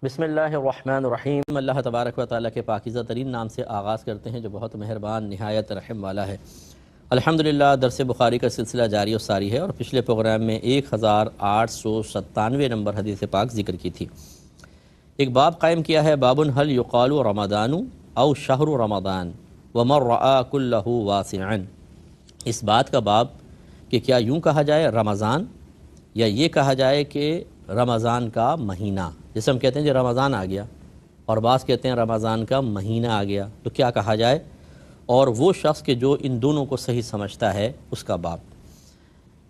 بسم اللہ الرحمن الرحیم۔ اللہ تبارک و تعالیٰ کے پاکیزہ ترین نام سے آغاز کرتے ہیں جو بہت مہربان نہایت رحم والا ہے۔ الحمدللہ درس بخاری کا سلسلہ جاری و ساری ہے، اور پچھلے پروگرام میں 1897 نمبر حدیث پاک ذکر کی تھی۔ ایک باب قائم کیا ہے، باب هل یقال رمضان او شہر رمضان ومن رآ کلہ واسعا۔ اس بات کا باب کہ کیا یوں کہا جائے رمضان، یا یہ کہا جائے کہ رمضان کا مہینہ، جسے ہم کہتے ہیں جو رمضان آ گیا، اور بعض کہتے ہیں رمضان کا مہینہ آ گیا، تو کیا کہا جائے، اور وہ شخص کہ جو ان دونوں کو صحیح سمجھتا ہے اس کا باب۔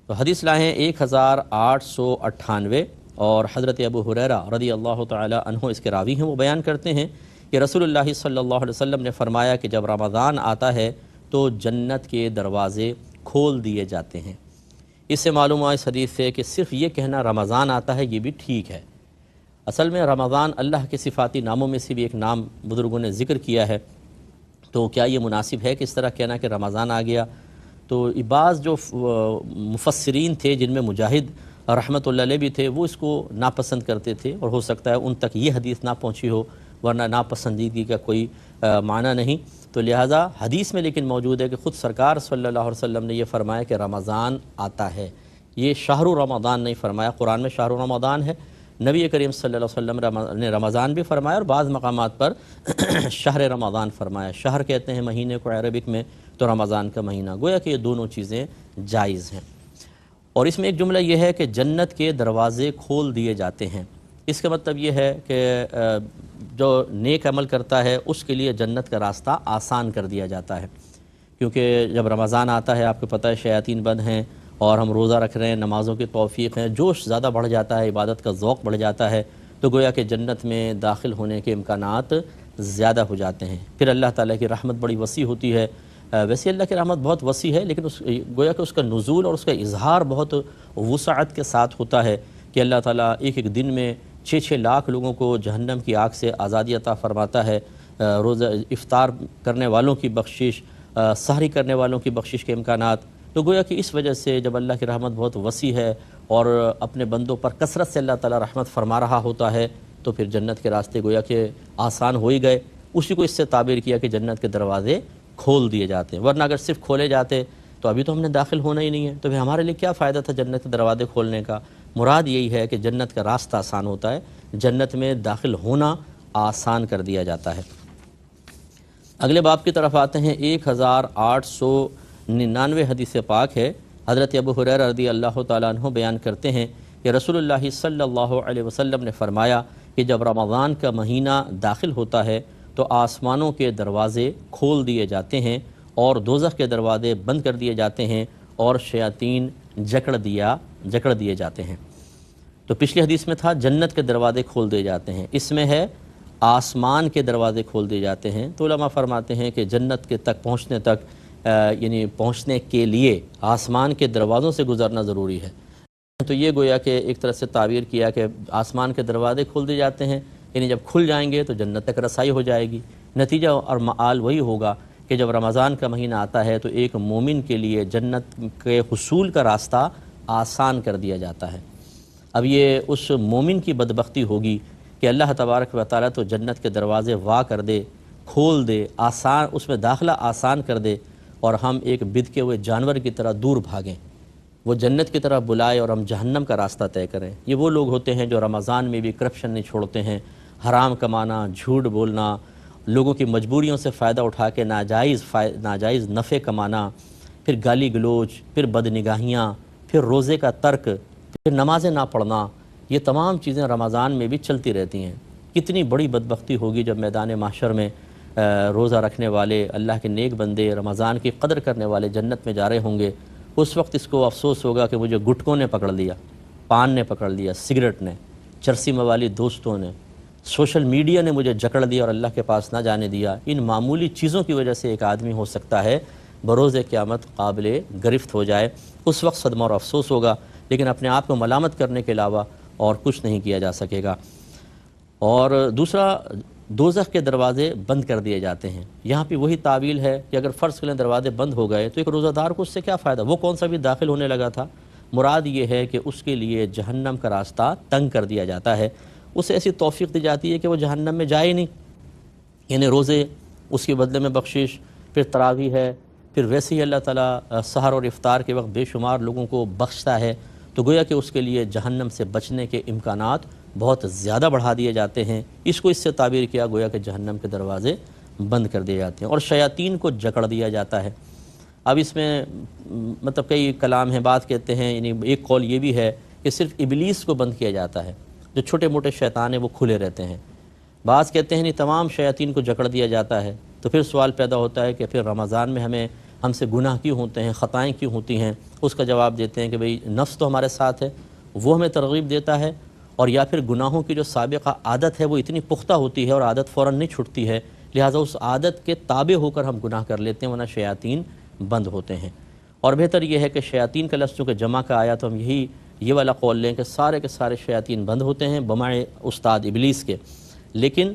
تو حدیث لائیں 1898، اور حضرت ابو ہریرہ رضی اللہ تعالی عنہ اس کے راوی ہیں، وہ بیان کرتے ہیں کہ رسول اللہ صلی اللہ علیہ وسلم نے فرمایا کہ جب رمضان آتا ہے تو جنت کے دروازے کھول دیے جاتے ہیں۔ اس سے معلوم ہوا اس حدیث سے کہ صرف یہ کہنا رمضان آتا ہے یہ بھی ٹھیک ہے۔ اصل میں رمضان اللہ کے صفاتی ناموں میں سے بھی ایک نام بزرگوں نے ذکر کیا ہے، تو کیا یہ مناسب ہے کہ اس طرح کہنا کہ رمضان آ گیا؟ تو بعض جو مفسرین تھے جن میں مجاہد رحمۃ اللہ علیہ بھی تھے، وہ اس کو ناپسند کرتے تھے، اور ہو سکتا ہے ان تک یہ حدیث نہ پہنچی ہو، ورنہ ناپسندیدگی کا کوئی معنی نہیں۔ تو لہٰذا حدیث میں لیکن موجود ہے کہ خود سرکار صلی اللہ علیہ وسلم نے یہ فرمایا کہ رمضان آتا ہے، یہ شہر رمضان نہیں فرمایا۔ قرآن میں شہر رمضان ہے، نبی کریم صلی اللہ علیہ وسلم نے رمضان بھی فرمایا، اور بعض مقامات پر شہر رمضان فرمایا۔ شہر کہتے ہیں مہینے کو عربک میں، تو رمضان کا مہینہ، گویا کہ یہ دونوں چیزیں جائز ہیں۔ اور اس میں ایک جملہ یہ ہے کہ جنت کے دروازے کھول دیے جاتے ہیں۔ اس کا مطلب یہ ہے کہ جو نیک عمل کرتا ہے اس کے لیے جنت کا راستہ آسان کر دیا جاتا ہے، کیونکہ جب رمضان آتا ہے آپ کو پتہ ہے شیاطین بند ہیں، اور ہم روزہ رکھ رہے ہیں، نمازوں کی توفیق ہے، جوش زیادہ بڑھ جاتا ہے، عبادت کا ذوق بڑھ جاتا ہے، تو گویا کہ جنت میں داخل ہونے کے امکانات زیادہ ہو جاتے ہیں۔ پھر اللہ تعالیٰ کی رحمت بڑی وسیع ہوتی ہے۔ ویسے اللہ کی رحمت بہت وسیع ہے، لیکن گویا کہ اس کا نزول اور اس کا اظہار بہت وسعت کے ساتھ ہوتا ہے، کہ اللہ تعالیٰ ایک ایک دن میں 6 لاکھ لوگوں کو جہنم کی آگ سے آزادی عطا فرماتا ہے۔ روزہ افطار کرنے والوں کی بخشش، سحری کرنے والوں کی بخشش کے امکانات، تو گویا کہ اس وجہ سے جب اللہ کی رحمت بہت وسیع ہے اور اپنے بندوں پر کثرت سے اللہ تعالیٰ رحمت فرما رہا ہوتا ہے، تو پھر جنت کے راستے گویا کہ آسان ہو ہی گئے۔ اسی کو اس سے تعبیر کیا کہ جنت کے دروازے کھول دیے جاتے ہیں، ورنہ اگر صرف کھولے جاتے تو ابھی تو ہم نے داخل ہونا ہی نہیں ہے، تو پھر ہمارے لیے کیا فائدہ تھا جنت کے دروازے کھولنے کا؟ مراد یہی ہے کہ جنت کا راستہ آسان ہوتا ہے، جنت میں داخل ہونا آسان کر دیا جاتا ہے۔ اگلے باب کی طرف آتے ہیں۔ 1899 حدیث پاک ہے، حضرت ابو ہریرہ رضی اللہ تعالیٰ عنہ بیان کرتے ہیں کہ رسول اللہ صلی اللہ علیہ وسلم نے فرمایا کہ جب رمضان کا مہینہ داخل ہوتا ہے تو آسمانوں کے دروازے کھول دیے جاتے ہیں، اور دوزخ کے دروازے بند کر دیے جاتے ہیں، اور شیاطین جکڑ دیے جاتے ہیں۔ تو پچھلی حدیث میں تھا جنت کے دروازے کھول دیے جاتے ہیں، اس میں ہے آسمان کے دروازے کھول دیے جاتے ہیں۔ تو علماء فرماتے ہیں کہ جنت کے تک پہنچنے تک یعنی پہنچنے کے لیے آسمان کے دروازوں سے گزرنا ضروری ہے۔ تو یہ گویا کہ ایک طرح سے تعبیر کیا کہ آسمان کے دروازے کھول دیے جاتے ہیں، یعنی جب کھل جائیں گے تو جنت تک رسائی ہو جائے گی۔ نتیجہ اور معال وہی ہوگا کہ جب رمضان کا مہینہ آتا ہے تو ایک مومن کے لیے جنت کے حصول کا راستہ آسان کر دیا جاتا ہے۔ اب یہ اس مومن کی بدبختی ہوگی کہ اللہ تبارک و تعالیٰ تو جنت کے دروازے وا کر دے، کھول دے، آسان اس میں داخلہ آسان کر دے، اور ہم ایک بدکے ہوئے جانور کی طرح دور بھاگیں، وہ جنت کی طرف بلائے اور ہم جہنم کا راستہ طے کریں۔ یہ وہ لوگ ہوتے ہیں جو رمضان میں بھی کرپشن نہیں چھوڑتے ہیں، حرام کمانا، جھوٹ بولنا، لوگوں کی مجبوریوں سے فائدہ اٹھا کے ناجائز نفع کمانا، پھر گالی گلوچ، پھر بدنگاہیاں، پھر روزے کا ترک، پھر نمازیں نہ پڑھنا، یہ تمام چیزیں رمضان میں بھی چلتی رہتی ہیں۔ کتنی بڑی بدبختی ہوگی جب میدان محشر میں روزہ رکھنے والے اللہ کے نیک بندے، رمضان کی قدر کرنے والے جنت میں جا رہے ہوں گے۔ اس وقت اس کو افسوس ہوگا کہ مجھے گٹکوں نے پکڑ لیا، پان نے پکڑ لیا، سگریٹ نے، چرسی موالی دوستوں نے، سوشل میڈیا نے مجھے جکڑ دیا اور اللہ کے پاس نہ جانے دیا۔ ان معمولی چیزوں کی وجہ سے ایک آدمی ہو سکتا ہے بروز قیامت قابل گرفت ہو جائے۔ اس وقت صدمہ اور افسوس ہوگا، لیکن اپنے آپ کو ملامت کرنے کے علاوہ اور کچھ نہیں کیا جا سکے گا۔ اور دوسرا، دوزخ کے دروازے بند کر دیے جاتے ہیں۔ یہاں پہ وہی تعویل ہے کہ اگر فرض کریں دروازے بند ہو گئے تو ایک روزہ دار کو اس سے کیا فائدہ، وہ کون سا بھی داخل ہونے لگا تھا۔ مراد یہ ہے کہ اس کے لیے جہنم کا راستہ تنگ کر دیا جاتا ہے، اسے ایسی توفیق دی جاتی ہے کہ وہ جہنم میں جائے ہی نہیں. یعنی روزے، اس کے بدلے میں بخشش، پھر تراویح ہے، پھر ویسے ہی اللہ تعالیٰ سحر اور افطار کے وقت بے شمار لوگوں کو بخشتا ہے. تو گویا کہ اس کے لیے جہنم سے بچنے کے امکانات بہت زیادہ بڑھا دیے جاتے ہیں. اس کو اس سے تعبیر کیا گویا کہ جہنم کے دروازے بند کر دیے جاتے ہیں اور شیاطین کو جکڑ دیا جاتا ہے. اب اس میں مطلب کئی کلام ہیں، بات کہتے ہیں، یعنی ایک قول یہ بھی ہے کہ صرف ابلیس کو بند کیا جاتا ہے، جو چھوٹے موٹے شیطان ہیں وہ کھلے رہتے ہیں. بعض کہتے ہیں نہیں، تمام شیاطین کو جکڑ دیا جاتا ہے. تو پھر سوال پیدا ہوتا ہے کہ پھر رمضان میں ہم سے گناہ کیوں ہوتے ہیں، خطائیں کیوں ہوتی ہیں؟ اس کا جواب دیتے ہیں کہ بھئی نفس تو ہمارے ساتھ ہے، وہ ہمیں ترغیب دیتا ہے، اور یا پھر گناہوں کی جو سابقہ عادت ہے وہ اتنی پختہ ہوتی ہے اور عادت فوراً نہیں چھٹتی ہے، لہٰذا اس عادت کے تابع ہو کر ہم گناہ کر لیتے ہیں، ورنہ شیاطین بند ہوتے ہیں. اور بہتر یہ ہے کہ شیاطین کا لفظ چونکہ جمع کا آیا تو ہم یہ والا قول لیں کہ سارے کے سارے شیاطین بند ہوتے ہیں بمائے استاد ابلیس کے، لیکن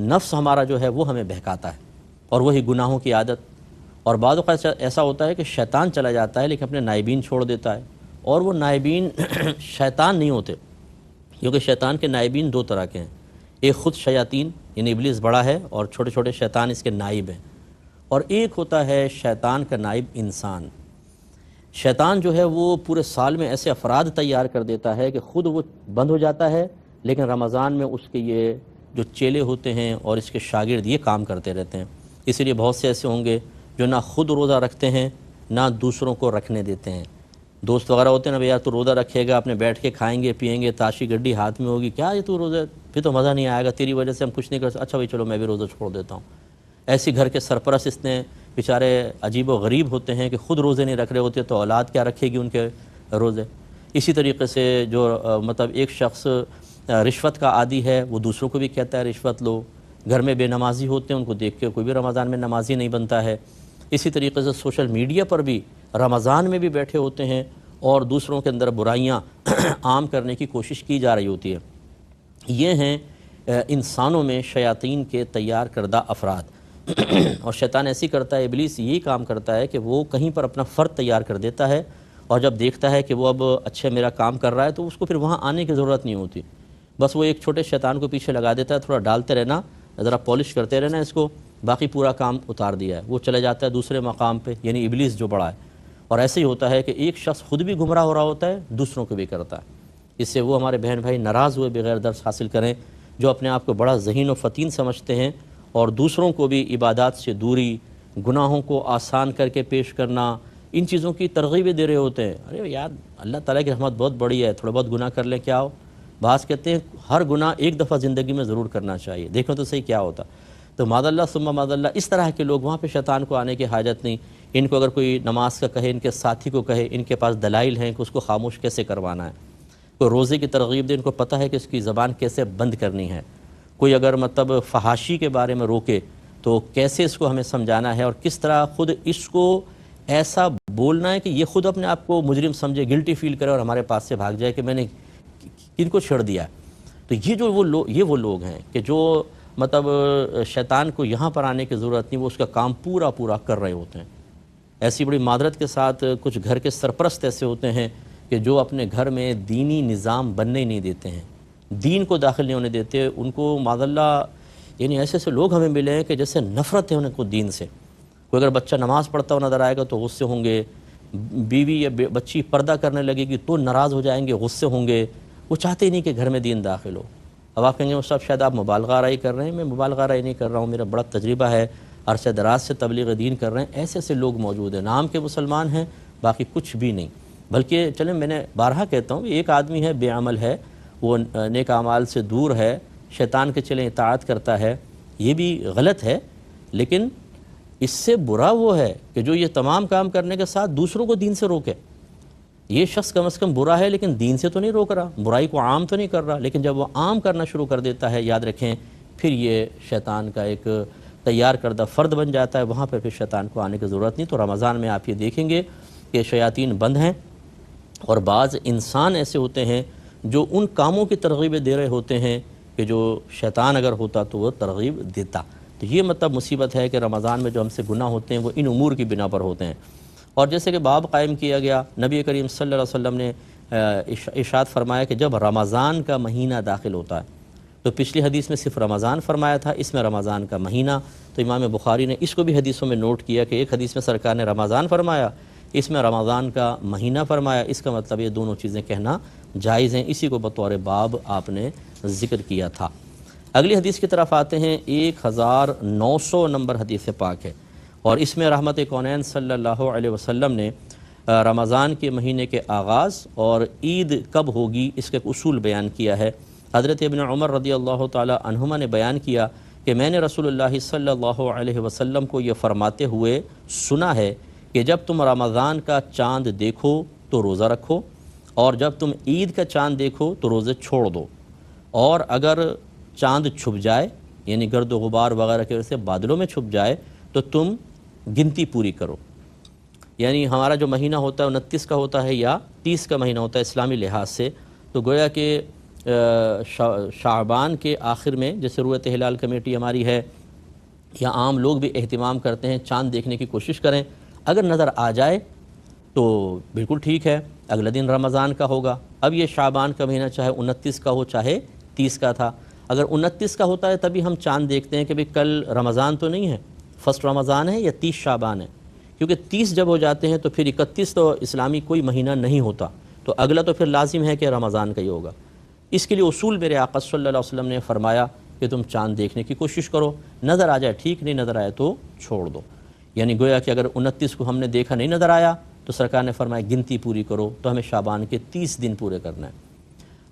نفس ہمارا جو ہے وہ ہمیں بہکاتا ہے اور وہی گناہوں کی عادت. اور بعض اوقات ایسا ہوتا ہے کہ شیطان چلا جاتا ہے لیکن اپنے نائبین چھوڑ دیتا ہے، اور وہ نائبین شیطان نہیں ہوتے، کیونکہ شیطان کے نائبین دو طرح کے ہیں. ایک خود شیاطین یعنی ابلیس بڑا ہے اور چھوٹے چھوٹے شیطان اس کے نائب ہیں، اور ایک ہوتا ہے شیطان کا نائب انسان. شیطان جو ہے وہ پورے سال میں ایسے افراد تیار کر دیتا ہے کہ خود وہ بند ہو جاتا ہے، لیکن رمضان میں اس کے یہ جو چیلے ہوتے ہیں اور اس کے شاگرد یہ کام کرتے رہتے ہیں. اسی لیے بہت سے ایسے ہوں گے جو نہ خود روزہ رکھتے ہیں نہ دوسروں کو رکھنے دیتے ہیں. دوست وغیرہ ہوتے ہیں نا، یار تو روزہ رکھے گا، اپنے بیٹھ کے کھائیں گے پیئیں گے، تاشی گڈی ہاتھ میں ہوگی، کیا یہ تو روزہ، پھر تو مزہ نہیں آئے گا، تیری وجہ سے ہم کچھ نہیں کر سکتے، اچھا بھائی چلو میں بھی روزہ چھوڑ دیتا ہوں. ایسی گھر کے سرپرست اتنے بیچارے عجیب و غریب ہوتے ہیں کہ خود روزے نہیں رکھ رہے ہوتے تو اولاد کیا رکھے گی ان کے روزے. اسی طریقے سے جو مطلب ایک شخص رشوت کا عادی ہے وہ دوسروں کو بھی کہتا ہے رشوت لو. گھر میں بے نمازی ہوتے ہیں، ان کو دیکھ کے کوئی بھی رمضان میں نمازی نہیں بنتا ہے. اسی طریقے سے سوشل میڈیا پر بھی رمضان میں بھی بیٹھے ہوتے ہیں اور دوسروں کے اندر برائیاں عام کرنے کی کوشش کی جا رہی ہوتی ہے. یہ ہیں انسانوں میں شیاطین کے تیار کردہ افراد. اور شیطان ایسی کرتا ہے، ابلیس یہی کام کرتا ہے کہ وہ کہیں پر اپنا فرد تیار کر دیتا ہے، اور جب دیکھتا ہے کہ وہ اب اچھا میرا کام کر رہا ہے تو اس کو پھر وہاں آنے کی ضرورت نہیں ہوتی. بس وہ ایک چھوٹے شیطان کو پیچھے لگا دیتا ہے، تھوڑا ڈالتے رہنا، ذرا پالش کرتے رہنا اس کو، باقی پورا کام اتار دیا ہے. وہ چلے جاتا ہے دوسرے مقام پہ، یعنی ابلیس جو بڑا ہے. اور ایسے ہی ہوتا ہے کہ ایک شخص خود بھی گمراہ ہو رہا ہوتا ہے، دوسروں کو بھی کرتا ہے. اس سے وہ ہمارے بہن بھائی ناراض ہوئے بغیر درس حاصل کریں جو اپنے آپ کو بڑا ذہین و فطین سمجھتے ہیں اور دوسروں کو بھی عبادات سے دوری، گناہوں کو آسان کر کے پیش کرنا، ان چیزوں کی ترغیبیں دے رہے ہوتے ہیں. ارے یار اللہ تعالیٰ کی رحمت بہت بڑی ہے، تھوڑا بہت گناہ کر لیں کیا ہو. بعض کہتے ہیں ہر گناہ ایک دفعہ زندگی میں ضرور کرنا چاہیے، دیکھیں تو صحیح کیا ہوتا. تو معاذ اللہ ثم معاذ اللہ اس طرح کے لوگ، وہاں پہ شیطان کو آنے کی حاجت نہیں. ان کو اگر کوئی نماز کا کہے، ان کے ساتھی کو کہے، ان کے پاس دلائل ہیں کہ اس کو خاموش کیسے کروانا ہے. کوئی روزے کی ترغیب دے، ان کو پتہ ہے کہ اس کی زبان کیسے بند کرنی ہے. کوئی اگر مطلب فحاشی کے بارے میں روکے تو کیسے اس کو ہمیں سمجھانا ہے اور کس طرح خود اس کو ایسا بولنا ہے کہ یہ خود اپنے آپ کو مجرم سمجھے، گلٹی فیل کرے اور ہمارے پاس سے بھاگ جائے کہ میں نے کن کو چھڑ دیا. تو یہ وہ لوگ ہیں کہ جو مطلب شیطان کو یہاں پر آنے کی ضرورت نہیں، وہ اس کا کام پورا کر رہے ہوتے ہیں. ایسی بڑی معذرت کے ساتھ کچھ گھر کے سرپرست ایسے ہوتے ہیں کہ جو اپنے گھر میں دینی نظام بننے ہی نہیں دیتے ہیں، دین کو داخل نہیں ہونے دیتے. ان کو معاذ اللہ یعنی ایسے لوگ ہمیں ملے ہیں کہ جیسے نفرت ہے انہیں کو دین سے. کوئی اگر بچہ نماز پڑھتا ہوا نظر آئے گا تو غصے ہوں گے، بیوی یا بچی پردہ کرنے لگے گی تو ناراض ہو جائیں گے، غصے ہوں گے. وہ چاہتے ہی نہیں کہ گھر میں دین داخل ہو. اب آپ کہیں گے صاحب شاید آپ مبالغہ آرائی کر رہے ہیں. میں مبالغہ آرائی نہیں کر رہا ہوں، میرا بڑا تجربہ ہے، عرصہ دراز سے تبلیغ دین کر رہے ہیں. ایسے لوگ موجود ہیں، نام کے مسلمان ہیں باقی کچھ بھی نہیں. بلکہ چلیں میں نے بارہا کہتا ہوں، ایک آدمی ہے بے عمل ہے، وہ نیک اعمال سے دور ہے، شیطان کے چلیں اطاعت کرتا ہے، یہ بھی غلط ہے. لیکن اس سے برا وہ ہے کہ جو یہ تمام کام کرنے کے ساتھ دوسروں کو دین سے روکے. یہ شخص کم از کم برا ہے لیکن دین سے تو نہیں روک رہا، برائی کو عام تو نہیں کر رہا. لیکن جب وہ عام کرنا شروع کر دیتا ہے، یاد رکھیں پھر یہ شیطان کا ایک تیار کردہ فرد بن جاتا ہے. وہاں پھر شیطان کو آنے کی ضرورت نہیں. تو رمضان میں آپ یہ دیکھیں گے کہ شیاطین بند ہیں، اور بعض انسان ایسے ہوتے ہیں جو ان کاموں کی ترغیبیں دے رہے ہوتے ہیں کہ جو شیطان اگر ہوتا تو وہ ترغیب دیتا. تو یہ مطلب مصیبت ہے کہ رمضان میں جو ہم سے گناہ ہوتے ہیں وہ ان امور کی بنا پر ہوتے ہیں. اور جیسے کہ باب قائم کیا گیا، نبی کریم صلی اللہ علیہ وسلم نے ارشاد فرمایا کہ جب رمضان کا مہینہ داخل ہوتا ہے، تو پچھلی حدیث میں صرف رمضان فرمایا تھا، اس میں رمضان کا مہینہ، تو امام بخاری نے اس کو بھی حدیثوں میں نوٹ کیا کہ ایک حدیث میں سرکار نے رمضان فرمایا، اس میں رمضان کا مہینہ فرمایا، اس کا مطلب یہ دونوں چیزیں کہنا جائز ہیں، اسی کو بطور باب آپ نے ذکر کیا تھا۔ اگلی حدیث کی طرف آتے ہیں، 1900 نمبر حدیث پاک ہے، اور اس میں رحمت کونین صلی اللہ علیہ وسلم نے رمضان کے مہینے کے آغاز اور عید کب ہوگی اس کا ایک اصول بیان کیا ہے۔ حضرت ابن عمر رضی اللہ تعالی عنہما نے بیان کیا کہ میں نے رسول اللہ صلی اللہ علیہ وسلم کو یہ فرماتے ہوئے سنا ہے کہ جب تم رمضان کا چاند دیکھو تو روزہ رکھو، اور جب تم عید کا چاند دیکھو تو روزے چھوڑ دو، اور اگر چاند چھپ جائے یعنی گرد و غبار وغیرہ کی وجہ سے بادلوں میں چھپ جائے تو تم گنتی پوری کرو۔ یعنی ہمارا جو مہینہ ہوتا ہے 29 کا ہوتا ہے یا 30 کا مہینہ ہوتا ہے اسلامی لحاظ سے، تو گویا کہ شعبان کے آخر میں، جیسے رؤیت ہلال کمیٹی ہماری ہے یا عام لوگ بھی اہتمام کرتے ہیں، چاند دیکھنے کی کوشش کریں، اگر نظر آ جائے تو بالکل ٹھیک ہے، اگلا دن رمضان کا ہوگا۔ اب یہ شعبان کا مہینہ چاہے 29 کا ہو چاہے 30 کا تھا، اگر 29 کا ہوتا ہے تبھی ہم چاند دیکھتے ہیں کہ بھئی کل رمضان تو نہیں ہے، فرسٹ رمضان ہے یا 30 شعبان ہے، کیونکہ 30 جب ہو جاتے ہیں تو پھر 31 تو اسلامی کوئی مہینہ نہیں ہوتا، تو اگلا تو پھر لازم ہے کہ رمضان کا ہی ہوگا۔ اس کے لیے اصول میرے آقا صلی اللہ علیہ وسلم نے فرمایا کہ تم چاند دیکھنے کی کوشش کرو، نظر آ جائے ٹھیک، نہیں نظر آئے تو چھوڑ دو۔ یعنی گویا کہ اگر 29 کو ہم نے دیکھا نہیں نظر آیا تو سرکار نے فرمایا گنتی پوری کرو، تو ہمیں شعبان کے 30 دن پورے کرنا ہے۔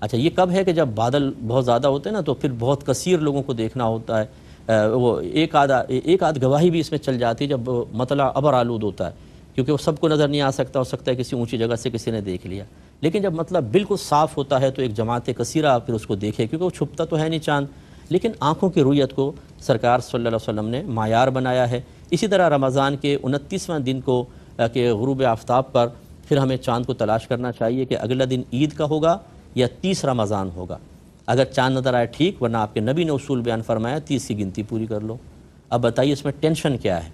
اچھا یہ کب ہے کہ جب بادل بہت زیادہ ہوتے ہیں نا، تو پھر بہت کثیر لوگوں کو دیکھنا ہوتا ہے، وہ ایک آدھ گواہی بھی اس میں چل جاتی ہے جب مطلع ابر آلود ہوتا ہے، کیونکہ وہ سب کو نظر نہیں آ سکتا، ہو سکتا ہے کسی اونچی جگہ سے کسی نے دیکھ لیا، لیکن جب مطلب بالکل صاف ہوتا ہے تو ایک جماعت کثیرہ پھر اس کو دیکھے، کیونکہ وہ چھپتا تو ہے نہیں چاند، لیکن آنکھوں کی رؤیت کو سرکار صلی اللہ علیہ وسلم نے معیار بنایا ہے۔ اسی طرح رمضان کے 29واں دن کو کہ غروب آفتاب پر پھر ہمیں چاند کو تلاش کرنا چاہیے کہ اگلا دن عید کا ہوگا یا 30 رمضان ہوگا۔ اگر چاند نظر آئے ٹھیک، ورنہ آپ کے نبی نے اصول بیان فرمایا 30 کی گنتی پوری کر لو۔ اب بتائیے اس میں ٹینشن کیا ہے؟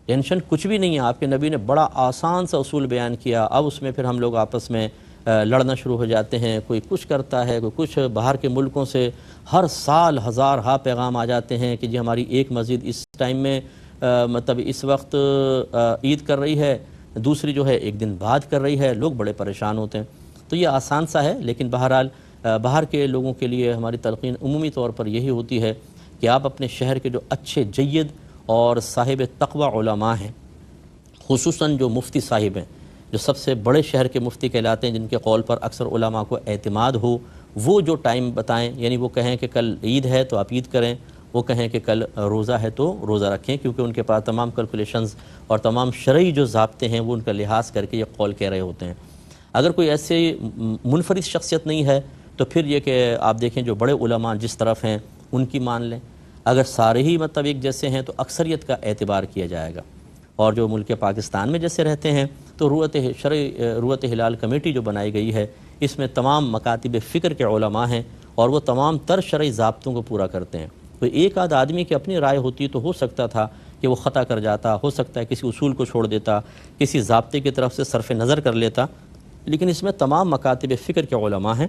ٹینشن کچھ بھی نہیں ہے، آپ کے نبی نے بڑا آسان سا اصول بیان کیا۔ اب اس میں پھر ہم لوگ آپس میں لڑنا شروع ہو جاتے ہیں، کوئی کچھ کرتا ہے، کوئی کچھ، باہر کے ملکوں سے ہر سال ہزارہا پیغام آ جاتے ہیں کہ جی ہماری ایک مسجد اس ٹائم میں مطلب اس وقت عید کر رہی ہے، دوسری جو ہے ایک دن بعد کر رہی ہے، لوگ بڑے پریشان ہوتے ہیں۔ تو یہ آسان سا ہے، لیکن بہرحال باہر کے لوگوں کے لیے ہماری تلقین عمومی طور پر یہی ہوتی ہے کہ آپ اپنے شہر کے جو اچھے جید اور صاحب تقوی علماء ہیں، خصوصاً جو مفتی صاحب ہیں، جو سب سے بڑے شہر کے مفتی کہلاتے ہیں، جن کے قول پر اکثر علماء کو اعتماد ہو، وہ جو ٹائم بتائیں، یعنی وہ کہیں کہ کل عید ہے تو آپ عید کریں، وہ کہیں کہ کل روزہ ہے تو روزہ رکھیں، کیونکہ ان کے پاس تمام کیلکولیشنز اور تمام شرعی جو ضابطے ہیں وہ ان کا لحاظ کر کے یہ قول کہہ رہے ہوتے ہیں۔ اگر کوئی ایسے منفرد شخصیت نہیں ہے تو پھر یہ کہ آپ دیکھیں جو بڑے علماء جس طرف ہیں ان کی مان لیں، اگر سارے ہی مطلب ایک جیسے ہیں تو اکثریت کا اعتبار کیا جائے گا۔ اور جو ملک پاکستان میں جیسے رہتے ہیں تو رؤیت ہلال کمیٹی جو بنائی گئی ہے، اس میں تمام مکاتب فکر کے علماء ہیں اور وہ تمام تر شرعی ضابطوں کو پورا کرتے ہیں۔ تو ایک آدھ آدمی کی اپنی رائے ہوتی تو ہو سکتا تھا کہ وہ خطا کر جاتا، ہو سکتا ہے کسی اصول کو چھوڑ دیتا، کسی ضابطے کی طرف سے صرف نظر کر لیتا، لیکن اس میں تمام مکاتب فکر کے علماء ہیں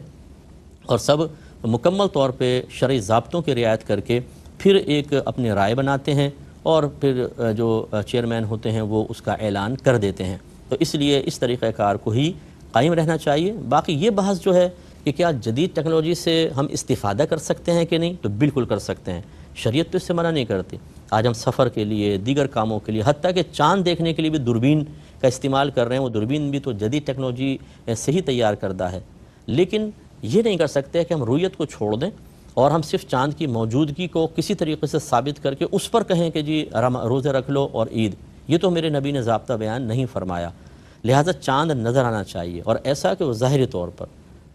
اور سب مکمل طور پہ شرعی ضابطوں کی رعایت کر کے پھر ایک اپنی رائے بناتے ہیں اور پھر جو چیئرمین ہوتے ہیں وہ اس کا اعلان کر دیتے ہیں۔ تو اس لیے اس طریقہ کار کو ہی قائم رہنا چاہیے۔ باقی یہ بحث جو ہے کہ کیا جدید ٹیکنالوجی سے ہم استفادہ کر سکتے ہیں کہ نہیں، تو بالکل کر سکتے ہیں، شریعت تو اس سے منع نہیں کرتی۔ آج ہم سفر کے لیے، دیگر کاموں کے لیے، حتیٰ کہ چاند دیکھنے کے لیے بھی دوربین کا استعمال کر رہے ہیں، وہ دوربین بھی تو جدید ٹیکنالوجی سے ہی تیار کردہ ہے، لیکن یہ نہیں کر سکتے کہ ہم رؤیت کو چھوڑ دیں اور ہم صرف چاند کی موجودگی کو کسی طریقے سے ثابت کر کے اس پر کہیں کہ جی روزے رکھ لو اور عید۔ یہ تو میرے نبی نے ضابطہ بیان نہیں فرمایا۔ لہٰذا چاند نظر آنا چاہیے اور ایسا کہ وہ ظاہری طور پر،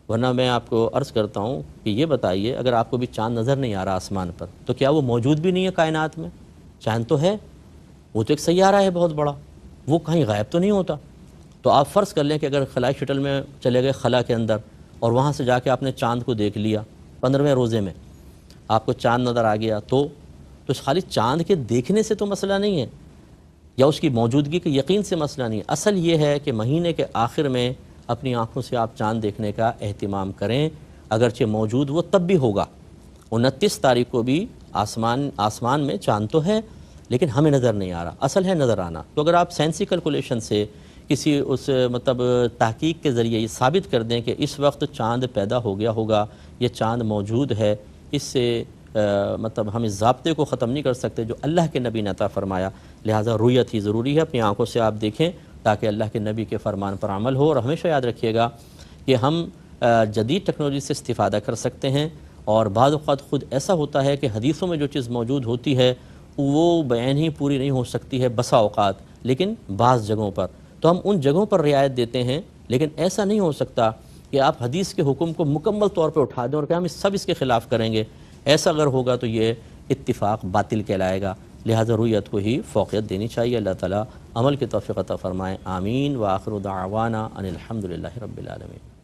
ورنہ میں آپ کو عرض کرتا ہوں کہ یہ بتائیے اگر آپ کو بھی چاند نظر نہیں آ رہا آسمان پر تو کیا وہ موجود بھی نہیں ہے کائنات میں؟ چاند تو ہے، وہ تو ایک سیارہ ہے بہت بڑا، وہ کہیں غائب تو نہیں ہوتا۔ تو آپ فرض کر لیں کہ اگر خلائی شٹل میں چلے گئے خلا کے اندر اور وہاں سے جا کے آپ نے چاند کو دیکھ لیا 15ویں روزے میں، آپ کو چاند نظر آ گیا تو خالی چاند کے دیکھنے سے تو مسئلہ نہیں ہے یا اس کی موجودگی کے یقین سے مسئلہ نہیں ہے۔ اصل یہ ہے کہ مہینے کے آخر میں اپنی آنکھوں سے آپ چاند دیکھنے کا اہتمام کریں، اگرچہ موجود وہ تب بھی ہوگا۔ 29 تاریخ کو بھی آسمان میں چاند تو ہے لیکن ہمیں نظر نہیں آ رہا، اصل ہے نظر آنا۔ تو اگر آپ سائنسی کیلکولیشن سے کسی اس مطلب تحقیق کے ذریعے یہ ثابت کر دیں کہ اس وقت چاند پیدا ہو گیا ہوگا، یہ چاند موجود ہے، اس سے مطلب ہم اس ضابطے کو ختم نہیں کر سکتے جو اللہ کے نبی نے عطا فرمایا، لہٰذا رؤیت ہی ضروری ہے، اپنی آنکھوں سے آپ دیکھیں تاکہ اللہ کے نبی کے فرمان پر عمل ہو۔ اور ہمیشہ یاد رکھیے گا کہ ہم جدید ٹیکنالوجی سے استفادہ کر سکتے ہیں، اور بعض اوقات خود ایسا ہوتا ہے کہ حدیثوں میں جو چیز موجود ہوتی ہے وہ بیان ہی پوری نہیں ہو سکتی ہے بسا اوقات، لیکن بعض جگہوں پر تو ہم ان جگہوں پر رعایت دیتے ہیں، لیکن ایسا نہیں ہو سکتا کہ آپ حدیث کے حکم کو مکمل طور پہ اٹھا دیں اور کہ ہم اس کے خلاف کریں گے۔ ایسا اگر ہوگا تو یہ اتفاق باطل کہلائے گا، لہذا رؤیت کو ہی فوقیت دینی چاہیے۔ اللہ تعالیٰ عمل کی توفیق عطا فرمائے، آمین۔ وآخر دعوانا ان الحمد للہ رب العالمین۔